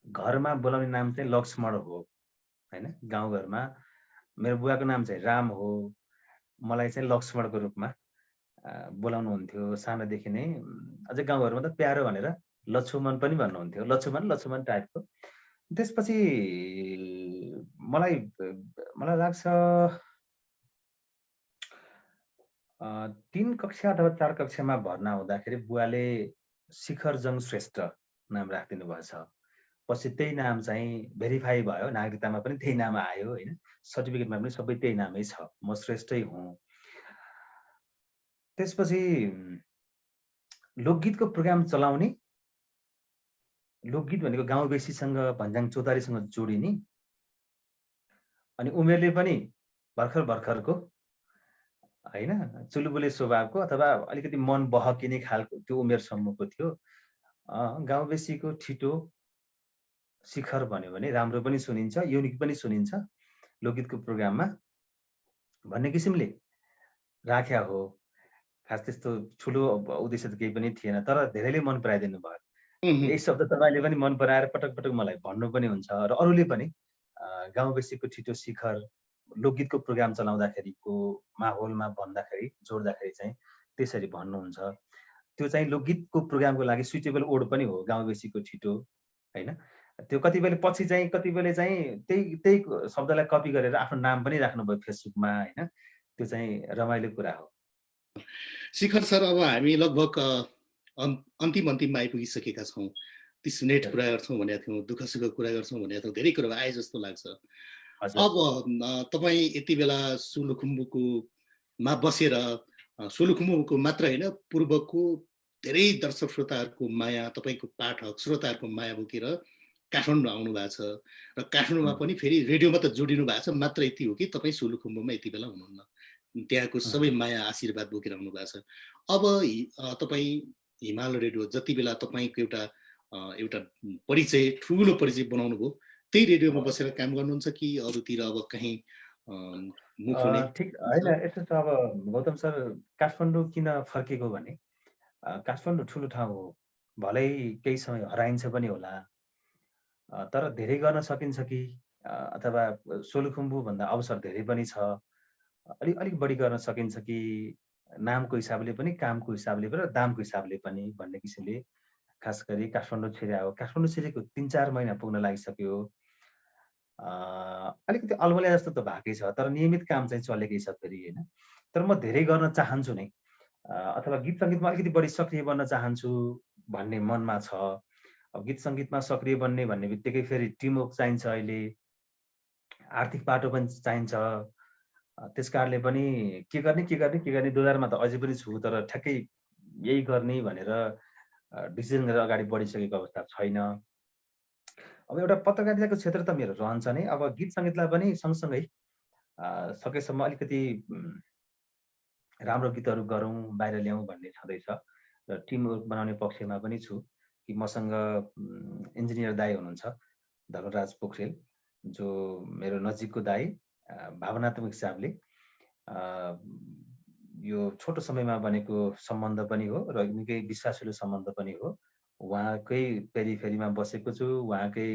घरमा बोलाउने नाम चाहिँ लक्ष्मण हो हैन। गाउँघरमा मेरो बुवाको नाम चाहिँ राम हो, मलाई चाहिँ लक्ष्मणको रूपमा बोलाउनुहुन्थ्यो सानोदेखि नै। अझै गाउँघरमा त प्यारो भनेर लक्ष्मण पनि भन्नुहुन्थ्यो, लक्ष्मण टाइपको। त्यसपछि मलाई मलाई लाग्छ 3 कक्षा अथवा 4 कक्षामा भर्ना हुँदाखेरि बुवाले शिखरजङ श्रेष्ठ नाम राखिदिनु भएछ। पछि त्यही नाम चाहिँ भेरिफाई भयो, नागरिकतामा पनि त्यही नाम आयो होइन, सर्टिफिकेटमा पनि सबै त्यही नामै छ, म श्रेष्ठै हुँ। त्यसपछि लोकगीतको प्रोग्राम चलाउने, लोकगीत भनेको गाउँबेसीसँग भन्ज्याङ चौतारीसँग जोडिने, अनि उमेरले पनि भर्खरको होइन, चुलबुले स्वभावको अथवा अलिकति मन बहकिने खालको त्यो उमेरसम्मको थियो। गाउँबेसीको ठिटो शिखर भन्यो भने राम्रो पनि सुनिन्छ, युनिक पनि सुनिन्छ लोकगीतको प्रोग्राममा भन्ने किसिमले राख्या हो। खास त्यस्तो ठुलो उद्देश्य त केही पनि थिएन, तर धेरैले मन पराइदिनु भयो। यही शब्द तपाईँले पनि मन पराएर पटक पटक मलाई भन्नु पनि हुन्छ र अरूले पनि गाउँबेसीको ठिटो शिखर लोकगीतको प्रोग्राम चलाउँदाखेरिको माहौलमा भन्दाखेरि जोड्दाखेरि चाहिँ त्यसरी भन्नुहुन्छ। त्यो चाहिँ लोकगीतको प्रोग्रामको लागि सुइटेबल वर्ड पनि हो, गाउँबेसीको ठिटो होइन। त्यो कतिपयले पछि चाहिँ कतिपयले चाहिँ त्यही शब्दलाई कपी गरेर आफ्नो नाम पनि राख्नुभयो फेसबुकमा होइन। त्यो चाहिँ रमाइलो कुरा हो। शिखर सर, अब हामी लगभग अन्तिममा आइपुगिसकेका छौँ। 30 मिनट कुरा गर्छौँ भनेका थियौँ, दुःख सुख कुरा गर्छौँ भनेका थियौँ, धेरै कुरा आए जस्तो लाग्छ। अब तपाईँ यति बेला सोलुखुम्बुमा बसेर सोलुखुम्बुको मात्र होइन, पूर्वको धेरै दर्शक श्रोताहरूको माया, तपाईँको पाठक श्रोताहरूको माया बोकेर काठमाडौँ आउनु भएको छ र काठमाडौँमा पनि फेरि रेडियोमा त जोडिनु भएको छ, मात्र यति हो कि तपाईँ सोलुखुम्बुमा यति बेला हुनुहुन्न, त्यहाँको सबै माया आशीर्वाद बोकेर आउनु भएको छ। अब तपाईँ हिमाल रेडियो जति बेला तपाईँको एउटा परिचय, ठुलो परिचय बनाउनु भयो, त्यही रेडियोमा बसेर काम गर्नुहुन्छ कि अरूतिर अब कहीँ मुख हुने? ठिक होइन, यस्तो छ। अब गौतम सर, काठमाडौँ किन फर्केको भने काठमाडौँ ठुलो ठाउँ हो, भलै केही समय हराइन्छ पनि होला, तर धेरै गर्न सकिन्छ कि अथवा सोलुखुम्बुभन्दा अवसर धेरै पनि छ, अलिक बढी गर्न सकिन्छ कि, नामको हिसाबले पनि, कामको हिसाबले पनि र दामको हिसाबले पनि भन्ने किसिमले खास गरी काठमाडौँ छिरे हो। काठमाडौँ छिरेको 3-4 महिना पुग्न लागिसक्यो। अलिकति अल्मलिया जस्तो त भएकै छ, तर नियमित काम चाहिँ चलेकै छ फेरि होइन। तर म धेरै गर्न चाहन्छु नै, अथवा गीत सङ्गीतमा अलिकति बढी सक्रिय बन्न चाहन्छु भन्ने मनमा छ। अब गीत सङ्गीतमा सक्रिय बन्ने भन्ने बित्तिकै फेरि टिमवर्क चाहिन्छ, अहिले आर्थिक बाटो पनि चाहिन्छ। त्यस कारणले पनि के गर्ने दोधारमा त अझै पनि छु, तर ठ्याक्कै यही गर्ने भनेर डिसिजन गरेर अगाडि बढिसकेको अवस्था छैन। अब एउटा पत्रकारिताको क्षेत्र त मेरो रहन्छ नै, अब गीत सङ्गीतलाई पनि सँगसँगै सकेसम्म अलिकति राम्रो गीतहरू गरौँ, बाहिर ल्याउँ भन्ने छँदैछ र टिमवर्क बनाउने पक्षमा पनि छु कि मसँग इन्जिनियर दाइ हुनुहुन्छ धर्मराज पोखरेल, जो मेरो नजिकको दाइ, भावनात्मक हिसाबले यो छोटो समयमा बनेको सम्बन्ध पनि हो र निकै विश्वासिलो सम्बन्ध पनि हो। उहाँकै पेरिफेरीमा बसेको छु, उहाँकै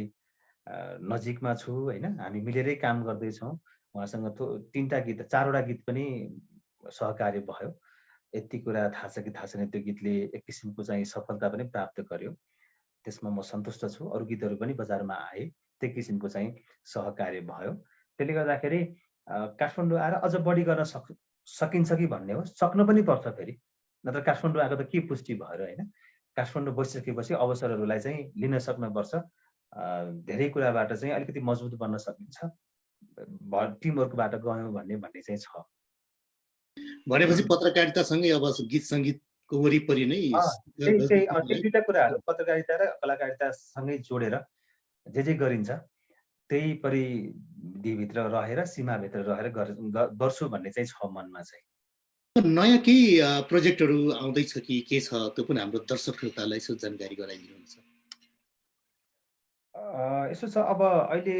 नजिकमा छु होइन, हामी मिलेरै काम गर्दैछौँ। उहाँसँग 3टा गीत, 4वटा गीत पनि सहकार्य भयो। यति कुरा थाहा छ कि थाहा छैन, त्यो गीतले एक किसिमको चाहिँ सफलता पनि प्राप्त गर्यो, त्यसमा म सन्तुष्ट छु। अरू गीतहरू पनि बजारमा आए, त्यही किसिमको चाहिँ सहकार्य भयो। त्यसले गर्दाखेरि काठमाडौँ आएर अझ बढी गर्न सकिन्छ कि भन्ने हो, सक्न पनि पर्छ फेरि, नत्र काठमाडौँ आएको त के पुष्टि भएर होइन। काठमाडौँ बसिसकेपछि अवसरहरूलाई चाहिँ लिन सक्नुपर्छ, धेरै कुराबाट चाहिँ अलिकति मजबुत बन्न सकिन्छ, टिमवर्कबाट गयौँ भन्ने चाहिँ छ। भनेपछि पत्रकारितासँगै अब गीत सङ्गीतको वरिपरि नै त्यही 2टा कुराहरू, पत्रकारिता र कलाकारितासँगै जोडेर जे गरिन्छ त्यही परिधिभित्र रहेर, सीमाभित्र रहेर गर्छु भन्ने चाहिँ छ मनमा चाहिँ। नयाँ केही प्रोजेक्टहरू आउँदैछ कि के छ, त्यो पनि हाम्रो दर्शक श्रोतालाई यसो जानकारी गराइदिनुहुन्छ। यसो छ, अब अहिले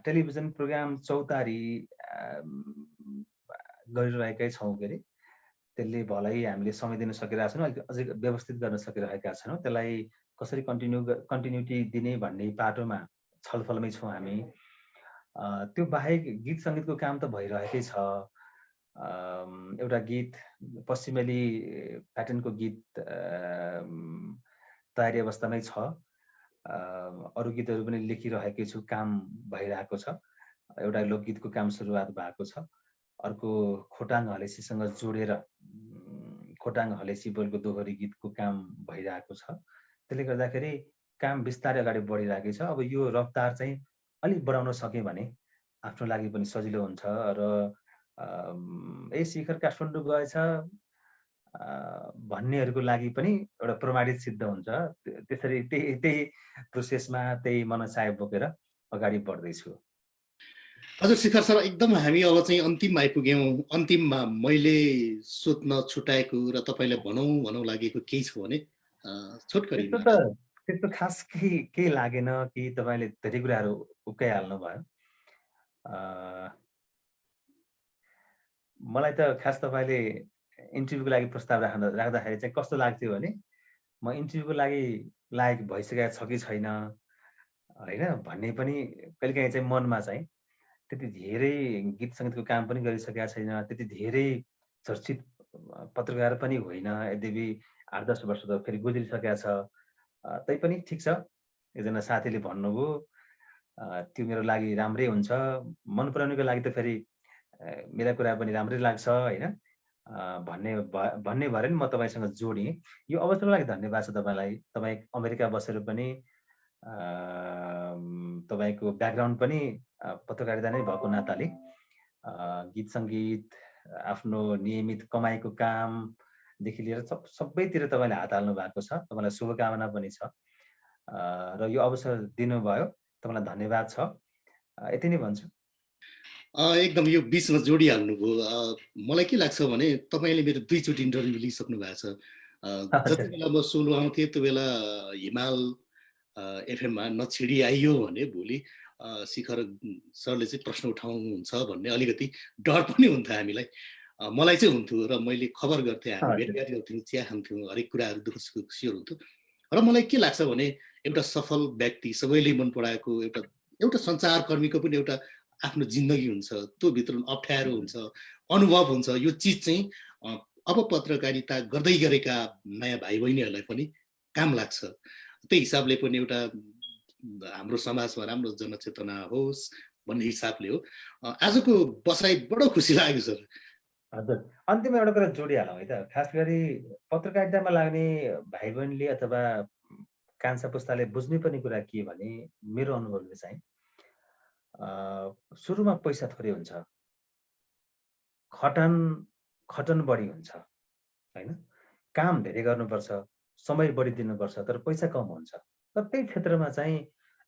टेलिभिजन प्रोग्राम चौतारी गरिरहेकै छौँ के अरे, त्यसले भलै हामीले समय दिन सकिरहेका छैनौँ, अझै व्यवस्थित गर्न सकिरहेका छैनौँ। त्यसलाई कसरी कन्टिन्युटी दिने भन्ने पाटोमा छलफलमै छौँ हामी। त्यो बाहेक गीत सङ्गीतको काम त भइरहेकै छ। एउटा गीत पश्चिमेली प्याटर्नको गीत तयारी अवस्थामै छ। अरू गीतहरू पनि लेखिरहेकै छु, काम भइरहेको छ। एउटा लोकगीतको काम सुरुवात भएको छ। अर्को खोटाङ हलेसीसँग जोडेर खोटाङ हलेसी बोलको दोहोरी गीतको काम भइरहेको छ। त्यसले गर्दाखेरि काम बिस्तारै अगाडि बढिरहेकै छ। अब यो रफ्तार चाहिँ अलिक बढाउन सक्यो भने आफ्नो लागि पनि सजिलो हुन्छ र शिखर काठमाडौँ गएछ भन्नेहरूको लागि पनि एउटा प्रमाणित सिद्ध हुन्छ। त्यसरी त्यही प्रोसेसमा त्यही मनसाय बोकेर अगाडि बढ्दैछु। हजुर शिखर सर, एकदम हामी अब चाहिँ अन्तिममा आइपुग्यौँ। अन्तिममा मैले सोध्न छुट्याएको र तपाईँलाई भनौँ लागेको केही छ भने छोटकरी। त्यस्तो खास केही लागेन कि तपाईँले धेरै कुराहरू उकाइहाल्नु भयो। मलाई त खास तपाईँले इन्टरभ्यूको लागि प्रस्ताव राख्दाखेरि चाहिँ कस्तो लाग्थ्यो भने म इन्टरभ्यूको लागि लायक भइसकेको छ कि छैन होइन भन्ने पनि कहिलेकाहीँ चाहिँ मनमा चाहिँ त्यति धेरै गीत सङ्गीतको काम पनि गरिसकेका छैन, त्यति धेरै चर्चित पत्रकार पनि होइन, यद्यपि 8-10 वर्ष त फेरि गुज्रिसकेका छ। तैपनि ठिक छ, एकजना साथीले भन्नुभयो त्यो मेरो लागि राम्रै हुन्छ, मन पराउनेको लागि त फेरि मेरा कुरा पनि राम्रै लाग्छ होइन भन्ने भएर नि म तपाईँसँग जोडेँ। यो अवसरको लागि धन्यवाद छ तपाईँलाई। तपाईँ अमेरिका बसेर पनि तपाईँको ब्याकग्राउन्ड पनि पत्रकारिता नै भएको नाताले गीत सङ्गीत, आफ्नो नियमित कमाइको कामदेखि लिएर सबैतिर तपाईँले हात हाल्नु भएको छ। तपाईँलाई शुभकामना पनि छ र यो अवसर दिनुभयो, तपाईँलाई धन्यवाद छ। यति नै भन्छु। एकदम यो बिचमा जोडिहाल्नुभयो। मलाई के लाग्छ भने तपाईँले मेरो 2 चोटि इन्टरभ्यू लिइसक्नु भएको छ। जति बेला म सोलो आउँथेँ त्यो बेला हिमाल एफएममा नछिडी आइयो भने भोलि शिखर सरले चाहिँ प्रश्न उठाउनुहुन्छ भन्ने अलिकति डर पनि हुन्थ्यो हामीलाई। मलाई चाहिँ हुन्थ्यो र मैले खबर गर्थेँ, हामी भेटघाट गर्थ्यौँ, चिया खान्थ्यौँ, हरेक कुराहरू दुःख सुख सियर हुन्थ्यो। र मलाई के लाग्छ भने एउटा सफल व्यक्ति, सबैले मन पराएको एउटा सञ्चारकर्मीको पनि एउटा आफ्नो जिन्दगी हुन्छ, त्यो भित्र अप्ठ्यारो हुन्छ, अनुभव हुन्छ। यो चिज चाहिँ अब पत्रकारिता गर्दै गरेका नयाँ भाइ बहिनीहरूलाई पनि काम लाग्छ। त्यही हिसाबले पनि एउटा हाम्रो समाजमा राम्रो जनचेतना होस् भन्ने हिसाबले हो। आजको बसाइ बडो खुसी लाग्यो सर। हजुर, अन्तिममा एउटा कुरा जोडिहालौँ है त। खास गरी पत्रकारितामा लाग्ने भाइ बहिनीले अथवा कान्छा पुस्ताले बुझ्ने पनि कुरा के भने मेरो अनुभवले चाहिँ सुरुमा पैसा थोरै हुन्छ, खटन बढी हुन्छ होइन, काम धेरै गर्नुपर्छ, समय बढी दिनुपर्छ, तर पैसा कम हुन्छ। तर त्यही क्षेत्रमा चाहिँ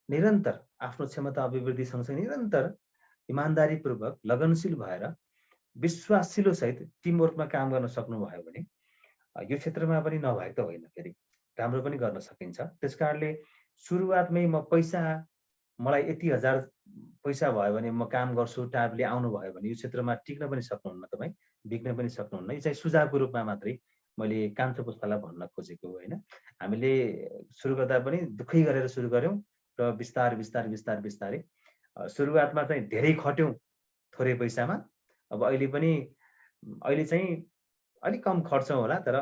निरन्तर आफ्नो क्षमता अभिवृद्धि सँगसँगै निरन्तर इमान्दारीपूर्वक लगनशील भएर विश्वासिलो सहित टिमवर्कमा काम गर्न सक्नुभयो भने यो क्षेत्रमा पनि नभएको त होइन, फेरि राम्रो पनि गर्न सकिन्छ। त्यसकारणले सुरुवातमै मलाई यति हजार पैसा भयो भने म काम गर्छु टाइपले आउनुभयो भने यो क्षेत्रमा टिक्न पनि सक्नुहुन्न, तपाईँ बिग्न पनि सक्नुहुन्न। यो चाहिँ सुझावको रूपमा मात्रै मैले कान्छो पुस्तालाई भन्न खोजेको होइन। हामीले सुरु गर्दा पनि दुःखै गरेर सुरु गऱ्यौँ र बिस्तारै सुरुवातमा चाहिँ धेरै खट्यौँ थोरै पैसामा। अब अहिले चाहिँ अलिक कम खर्चौँ होला, तर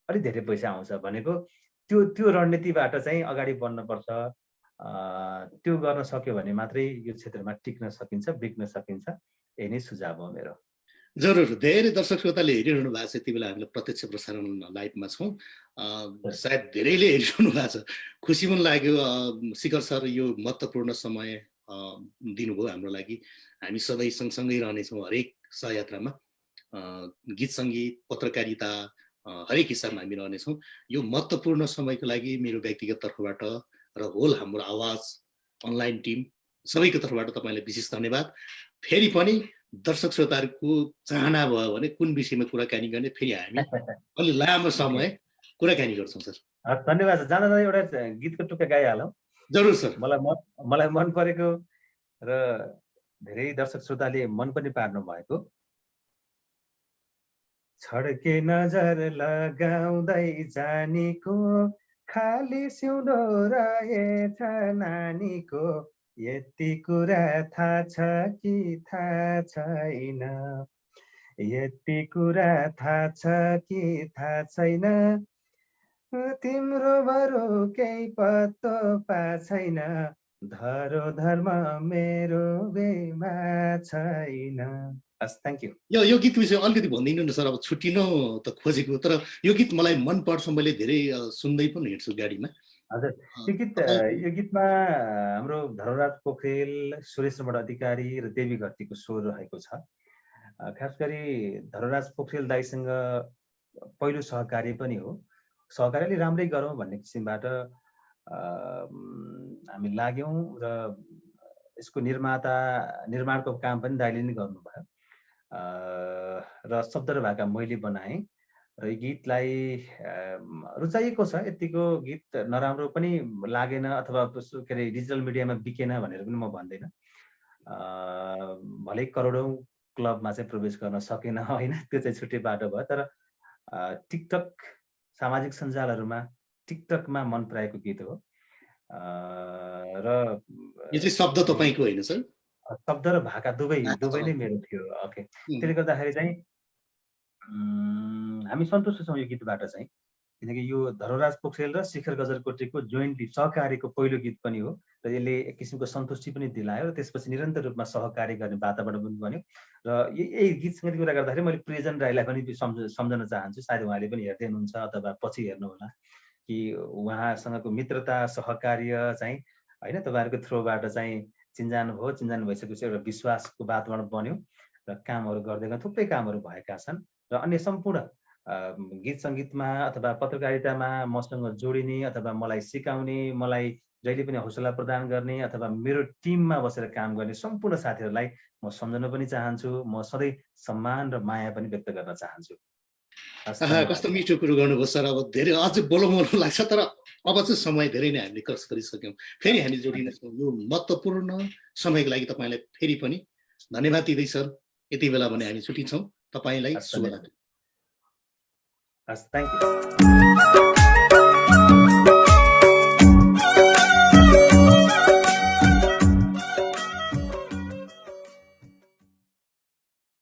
अलिक धेरै पैसा आउँछ भनेको त्यो रणनीतिबाट चाहिँ अगाडि बढ्नुपर्छ। त्यो गर्न सक्यो भने मात्रै यो क्षेत्रमा टिक्न सकिन्छ, बिग्न सकिन्छ। यही नै सुझाव हो मेरो। जरुर, धेरै दर्शक श्रोताले हेरिरहनु भएको छ। यति बेला हामीले प्रत्यक्ष प्रसारण लाइभमा छौँ, सायद धेरैले हेरिरहनु भएको छ। खुसी पनि लाग्यो शिखर सर यो महत्त्वपूर्ण समय दिनुभयो हाम्रो लागि। हामी सधैँ सँगसँगै रहनेछौँ हरेक सहयात्रामा। गीत सङ्गीत, पत्रकारिता हरेक हिसाबमा हामी रहनेछौँ। यो महत्त्वपूर्ण समयको लागि मेरो व्यक्तिगत तर्फबाट र होल हाम्रो आवाज अनलाइन टिम सबैको तर्फबाट तपाईँलाई विशेष धन्यवाद। फेरि पनि दर्शक श्रोताहरूको चाहना भयो भने कुन विषयमा कुराकानी गर्ने फेरि हामी अलि लामो समय कुराकानी गर्छौँ सर। धन्यवाद। जाँदा एउटा गीतको टुक्का गाइहालौँ। जरुर सर। मलाई मन परेको र धेरै दर्शक श्रोताले मन पनि पार्नु भएको छड्के नजर लगाउँदै जानेको खाली सिउँदो रहेछ नानीको, यति कुरा थाहा छ कि थाहा छैन, यति कुरा थाहा छ कि थाहा छैन, तिम्रो बरु केही पत्तो पा छैन, धरो धर्म मेरो बेमा छैन। हस्, थ्याङ्क यू। यो गीत विषय अलिकति भनिदिनु न सर, अब छुट्टिन त खोजेको, तर यो गीत मलाई मनपर्छ, मैले धेरै सुन्दै पनि हिँड्छु गाडीमा। हजुर, यो गीतमा हाम्रो धर्मराज पोखरेल, सुरेश रमण अधिकारी र देवी घरतीको स्वर रहेको छ। खास गरी धर्मराज पोखरेल दाइसँग पहिलो सहकार्य पनि हो। सहकार्यले राम्रै गरौँ भन्ने किसिमबाट हामी लाग्यौँ र यसको निर्माणको काम पनि दाइले नै गर्नुभयो र शब्द र भाका मैले बनाएँ र यो गीतलाई रुचाइएको छ। यतिको गीत नराम्रो पनि लागेन अथवा के अरे डिजिटल मिडियामा बिकेन भनेर पनि म भन्दैन। भलै करोडौँ क्लबमा चाहिँ प्रवेश गर्न सकेन होइन, त्यो चाहिँ छुट्टै बाटो भयो। तर टिकटक सामाजिक सञ्जालहरूमा टिकटकमा मन पराएको गीत हो र यो चाहिँ शब्द तपाईँको होइन सर? शब्द र भाका दुवै नै मेरो थियो। ओके, त्यसले गर्दाखेरि चाहिँ हामी सन्तुष्ट छौँ यो गीतबाट चाहिँ, किनकि यो धर्मराज पोखरेल र शिखर गजरकोटेको जोइन्टली सहकार्यको पहिलो गीत पनि हो र यसले एक किसिमको सन्तुष्टि पनि दिलायो र त्यसपछि निरन्तर रूपमा सहकार्य गर्ने वातावरण पनि बन्यो। र यही गीतसँग कुरा गर्दाखेरि मैले प्रियजन राईलाई पनि सम्झन चाहन्छु। सायद उहाँले पनि हेर्दै हुनुहुन्छ अथवा पछि हेर्नुहोला कि उहाँसँगको मित्रता सहकार्य चाहिँ होइन तपाईँहरूको थ्रोबाट चाहिँ चिन्जान भयो। चिन्जान भइसकेपछि एउटा विश्वासको वातावरण बन्यो र कामहरू गर्दै गए, थुप्रै कामहरू भएका छन् र अन्य सम्पूर्ण गीत सङ्गीतमा अथवा पत्रकारितामा मसँग जोडिने अथवा मलाई सिकाउने, मलाई जहिले पनि हौसला प्रदान गर्ने अथवा मेरो टिममा बसेर काम गर्ने सम्पूर्ण साथीहरूलाई म सम्झन पनि चाहन्छु। म सधैँ सम्मान र माया पनि व्यक्त गर्न चाहन्छु। कस्तो मिठो कुरो गर्नुभयो सर। अब धेरै अझै बोलौँ लाग्छ, तर अब चाहिँ समय धेरै नै हामीले क्रस गरिसक्यौँ। फेरि हामी जोडिनेछौँ यो महत्त्वपूर्ण समयको लागि। तपाईँलाई फेरि पनि धन्यवाद दिँदै सर। यति बेला भने हामी छुट्टिन्छौँ। तपाईँलाई शुभरात्री। हस्, थ्याङ्क यू।